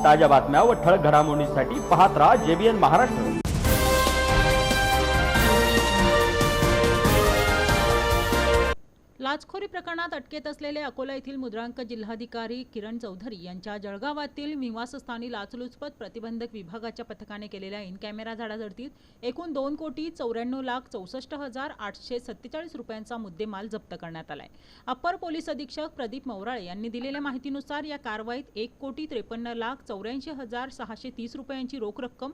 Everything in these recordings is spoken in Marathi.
ताज्या बातम्या व ठळक घडामोडींसाठी पाहत राहा JBN महाराष्ट्र। लाचखोरी प्रकरणात अटकेत असलेले अकोला येथील मुद्रांक जिल्हाधिकारी किरण चौधरी यांच्या जळगावातील निवासस्थानी लाचलुचपत प्रतिबंधक विभागाच्या पथकाने केलेल्या इन कॅमेरा झाडाझडतीत एकूण 2,94,64,847 रुपयांचा मुद्देमाल जप्त करण्यात आलाय। अप्पर पोलीस अधीक्षक प्रदीप मौराळे यांनी दिलेल्या माहितीनुसार या कारवाईत 1,53,64,630 रुपयांची रोख रक्कम,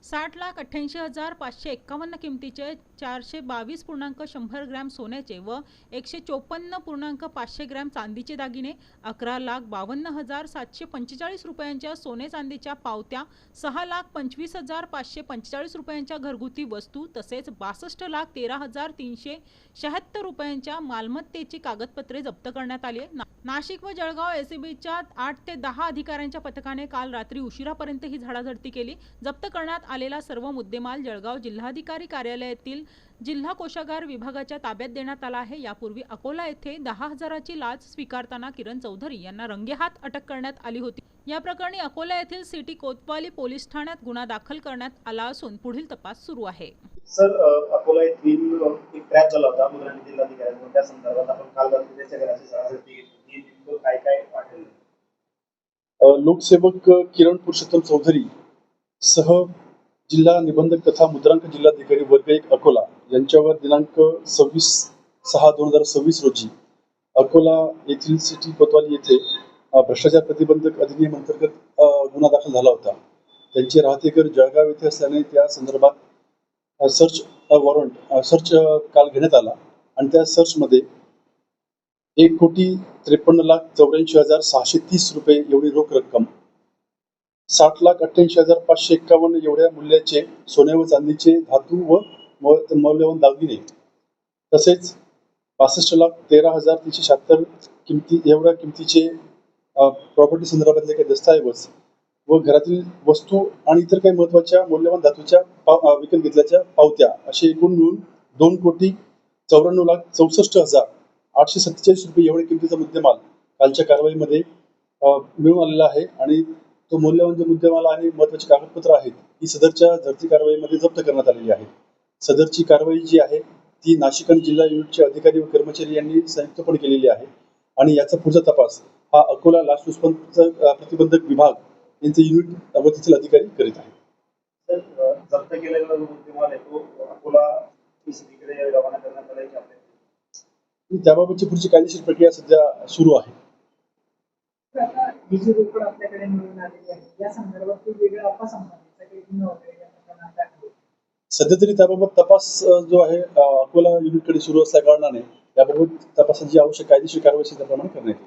60,88,551 किमतीचे 422.100 ग्रॅम सोन्याचे व 154.500 ग्रॅम चांदीचे दागिने, 11,52,745 रुपयांच्या सोने चांदीच्या पावत्या, 6,25,545 रुपयांच्या घरगुती वस्तू तसेच 62,13,376 रुपयांच्या मालमत्तेची कागदपत्रे जप्त करण्यात आली। नाशिक व जळगाव एसीबीच्या 8 ते 10 अधिकाऱ्यांच्या पथकाने काल रात्री उशिरापर्यंत ही झाडाझडती केली। जप्त करण्यात आलेला सर्व मुद्देमाल जळगाव जिल्हाधिकारी कार्यालयातील जिल्हा कोषागार विभागाच्या ताब्यात देण्यात आला आहे। यापूर्वी अकोला येथे 10,000ची लाच स्वीकारताना किरण चौधरी यांना रंगेहात अटक करण्यात आली होती। या प्रकरणी अकोला येथील सिटी कोतवाली पोलीस ठाण्यात गुन्हा दाखल करण्यात आला असून पुढील तपास सुरू आहे। सर, अकोला येथील एक ट्रॅप झाला होता मुद्रांक जिल्हाधिकाऱ्यांकडून, त्या संदर्भात आपण काल रात्री त्याच्या घराची झाडाझडती घेतली। नेमकं काय काय आढळलं? लोकसेवक किरण पुरुषोत्तम चौधरी सह जिल्हा निबंधक तथा मुद्रांक जिल्हाधिकारी वर्ग 1 अकोला यांच्यावर दिनांक 26/6/2026 रोजी अकोला येथील सिटी कोतवाली येथे भ्रष्टाचार प्रतिबंधक अधिनियम अंतर्गत गुन्हा दाखल झाला होता। त्यांचे राहतेकर जळगाव येथे असल्याने त्या संदर्भात सर्च काल घेण्यात आला आणि त्या सर्चमध्ये 1,53,84,630 रुपये एवढी रोख रक्कम, 60,88,551 एवढ्या मूल्याचे सोने व चांदीचे धातू व मौल्यवान दागिने तसेच 62,13,376 एवढ्या किमतीचे प्रॉपर्टी संदर्भातले काही दस्तऐवज व घरातील वस्तू आणि इतर काही महत्त्वाच्या मौल्यवान धातूच्या विकत घेतल्याच्या पावत्या असे एकूण मिळून 2,94,64,847 रुपये एवढ्या किमतीचा मुद्देमाल कालच्या कारवाईमध्ये मिळून आलेला आहे आणि तो मौल्यवान जो मुद्देमाल आणि महत्त्वाची कागदपत्र आहेत ही सदरच्या झडती कारवाईमध्ये जप्त करण्यात आलेली आहे। सदरची कारवाई जी आहे ती नाशिक आणि जिल्हा युनिटचे अधिकारी व कर्मचारी यांनी संयुक्तपणे केलेली आहे आणि याचा पुढचा तपास हा अकोला लाचलुचपत प्रतिबंधक विभाग यांचे युनिट व तेथील अधिकारी करीत आहेत। सर, जप्त केलेला मुद्देमाल आहे तो अकोला एसीबीकडे रवाना करण्यात आला आहे आपल्याला? त्याबाबतची पुढची कायदेशीर प्रक्रिया सध्या सुरू आहे। ही जी रोकड आपल्याकडे मिळून आलेली आहे या संदर्भात वेगळा अपसंबंधीचा काही गुन्हा वगैरे या प्रकरणात दाखल आहे? सध्या तरी त्याबाबत तपास जो आहे अकोला युनिटकडे सुरू असल्या कारणाने याबाबत तपासाची आवश्यक कायदेशीर कारवाई त्याप्रमाणे करण्यात येईल।